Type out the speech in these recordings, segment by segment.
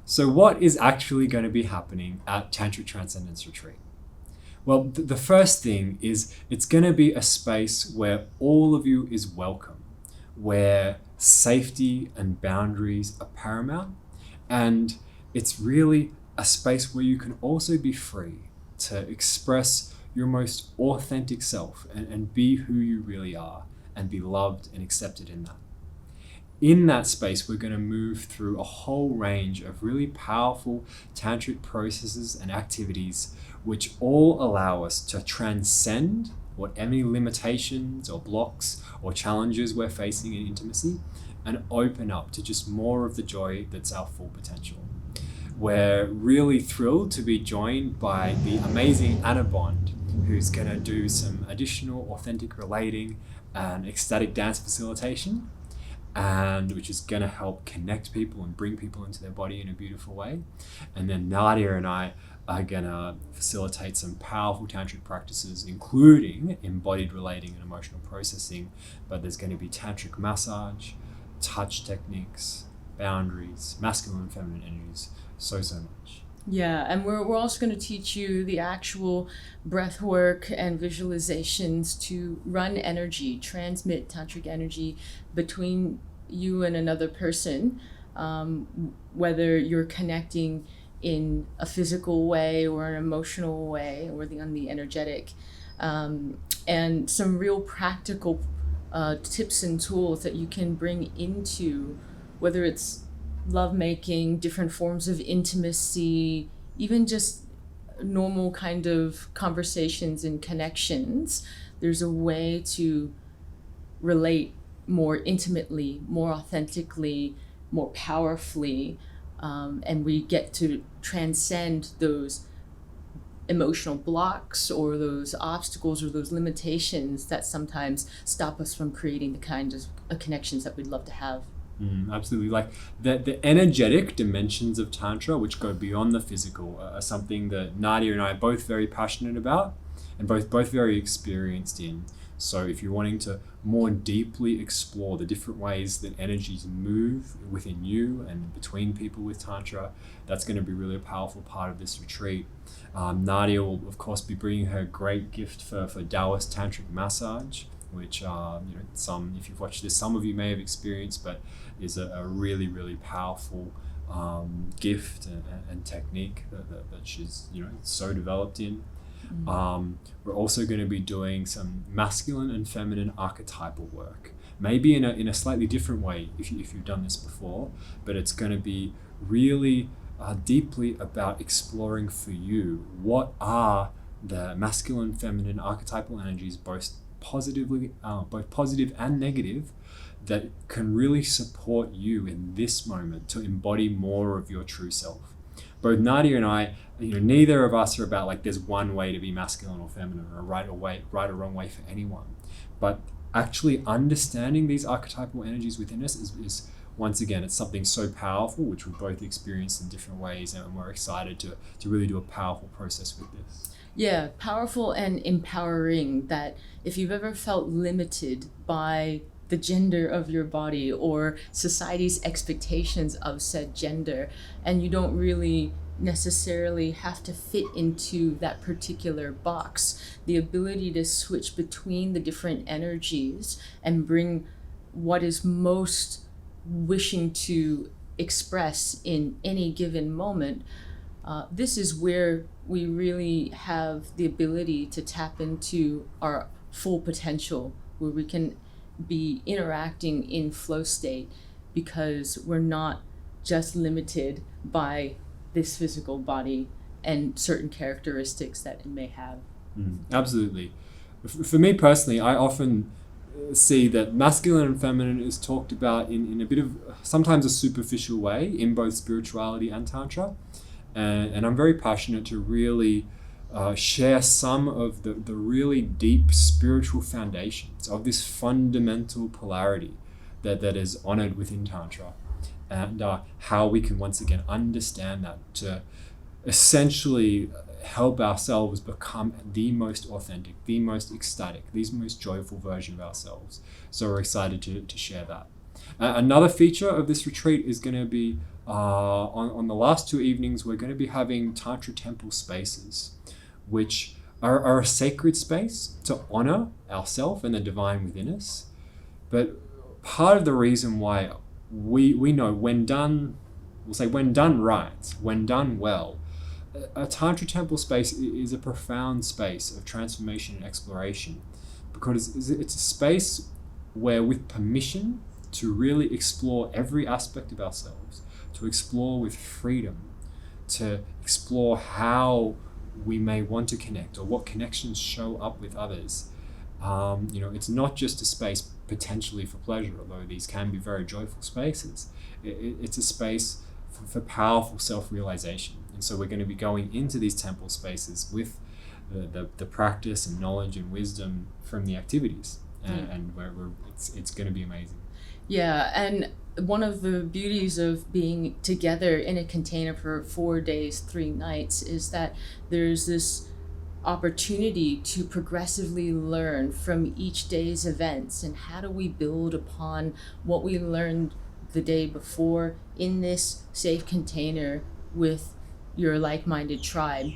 So what is actually going to be happening at Tantric Transcendence Retreat? Well, the first thing is it's going to be a space where all of you is welcome, where safety and boundaries are paramount, and it's really a space where you can also be free to express your most authentic self and be who you really are and be loved and accepted in that. In that space, we're going to move through a whole range of really powerful tantric processes and activities which all allow us to transcend whatever limitations or blocks or challenges we're facing in intimacy and open up to just more of the joy that's our full potential. We're really thrilled to be joined by the amazing Anna Bond, who's going to do some additional authentic relating and ecstatic dance facilitation, and which is going to help connect people and bring people into their body in a beautiful way. And then Nadia and I are going to facilitate some powerful tantric practices, including embodied relating and emotional processing. But there's going to be tantric massage, touch techniques, boundaries, masculine and feminine energies, so much. Yeah, and we're also going to teach you the actual breath work and visualizations to run energy, transmit tantric energy between you and another person, whether you're connecting in a physical way or an emotional way or on the energetic, and some real practical tips and tools that you can bring into whether it's lovemaking, different forms of intimacy, even just normal kind of conversations and connections. There's a way to relate more intimately, more authentically, more powerfully, and we get to transcend those emotional blocks or those obstacles or those limitations that sometimes stop us from creating the kind of connections that we'd love to have. Absolutely. Like the energetic dimensions of Tantra, which go beyond the physical, are something that Nadia and I are both very passionate about and both very experienced in. So if you're wanting to more deeply explore the different ways that energies move within you and between people with Tantra, that's going to be really a powerful part of this retreat. Nadia will, of course, be bringing her great gift for Taoist Tantric massage, which some, if you've watched this, some of you may have experienced, but is a really, really powerful gift and technique that she's so developed in. We're also going to be doing some masculine and feminine archetypal work, maybe in a slightly different way if you've done this before, but it's going to be really deeply about exploring for you what are the masculine feminine archetypal energies, both positive and negative, that can really support you in this moment to embody more of your true self. Both Nadia and I, neither of us are about like there's one way to be masculine or feminine or right or wrong way for anyone. But actually understanding these archetypal energies within us is once again, it's something so powerful, which we've both experienced in different ways, and we're excited to really do a powerful process with this. Yeah, powerful and empowering, that if you've ever felt limited by the gender of your body or society's expectations of said gender, and you don't really necessarily have to fit into that particular box, the ability to switch between the different energies and bring what is most wishing to express in any given moment, this is where we really have the ability to tap into our full potential, where we can be interacting in flow state because we're not just limited by this physical body and certain characteristics that it may have. Absolutely. For me personally, I often see that masculine and feminine is talked about in a bit of sometimes a superficial way in both spirituality and Tantra. And I'm very passionate to really share some of the really deep spiritual foundations of this fundamental polarity that is honored within Tantra, and how we can once again understand that to essentially help ourselves become the most authentic, the most ecstatic, the most joyful version of ourselves. So we're excited to share that. Another feature of this retreat is going to be on the last 2 evenings, we're going to be having Tantra temple spaces, which are a sacred space to honor ourself and the divine within us. But part of the reason why we know when done, we'll say when done right, when done well, a Tantra temple space is a profound space of transformation and exploration, because it's a space where, with permission to really explore every aspect of ourselves, to explore with freedom, to explore how we may want to connect or what connections show up with others. It's not just a space potentially for pleasure, although these can be very joyful spaces. It's a space for powerful self-realization. And so we're going to be going into these temple spaces with the practice and knowledge and wisdom from the activities. And it's going to be amazing. Yeah, and one of the beauties of being together in a container for 4 days, 3 nights is that there's this opportunity to progressively learn from each day's events, and how do we build upon what we learned the day before in this safe container with your like-minded tribe.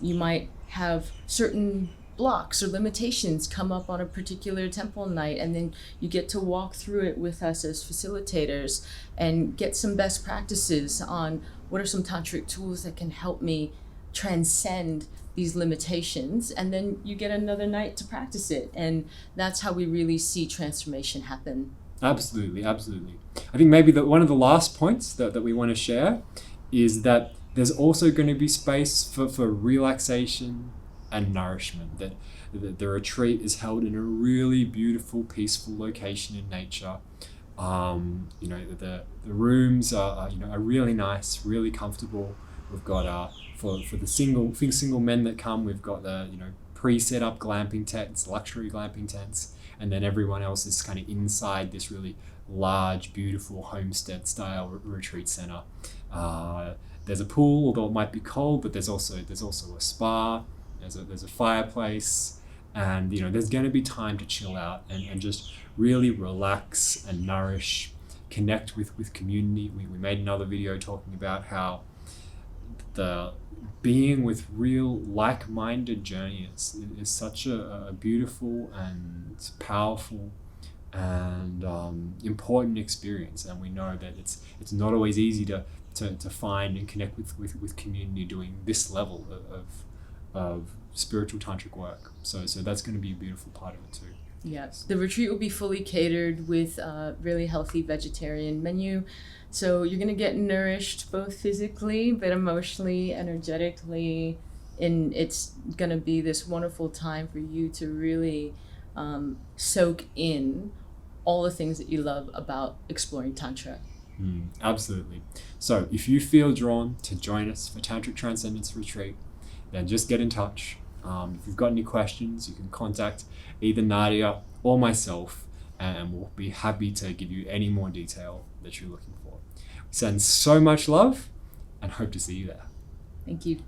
You might have certain blocks or limitations come up on a particular temple night, and then you get to walk through it with us as facilitators and get some best practices on what are some tantric tools that can help me transcend these limitations, and then you get another night to practice it. And that's how we really see transformation happen. Absolutely. I think maybe one of the last points that we want to share is that there's also going to be space for relaxation and nourishment. That the retreat is held in a really beautiful, peaceful location in nature. The rooms are really nice, really comfortable. We've got for the single men that come, we've got the pre-set up glamping tents, luxury glamping tents, and then everyone else is kind of inside this really large, beautiful homestead style retreat center. There's a pool, although it might be cold, but there's also a spa. There's a fireplace, and there's going to be time to chill out and just really relax and nourish, connect with community. We made another video talking about how the being with real like-minded journeyers is such a beautiful and powerful and important experience, and we know that it's not always easy to find and connect with community doing this level of spiritual tantric work. So that's going to be a beautiful part of it too. Yes, the retreat will be fully catered with a really healthy vegetarian menu. So you're going to get nourished both physically, but emotionally, energetically. And it's going to be this wonderful time for you to really soak in all the things that you love about exploring Tantra. Absolutely. So if you feel drawn to join us for Tantric Transcendence Retreat, then just get in touch. If you've got any questions, you can contact either Nadia or myself, and we'll be happy to give you any more detail that you're looking for. We send so much love and hope to see you there. Thank you.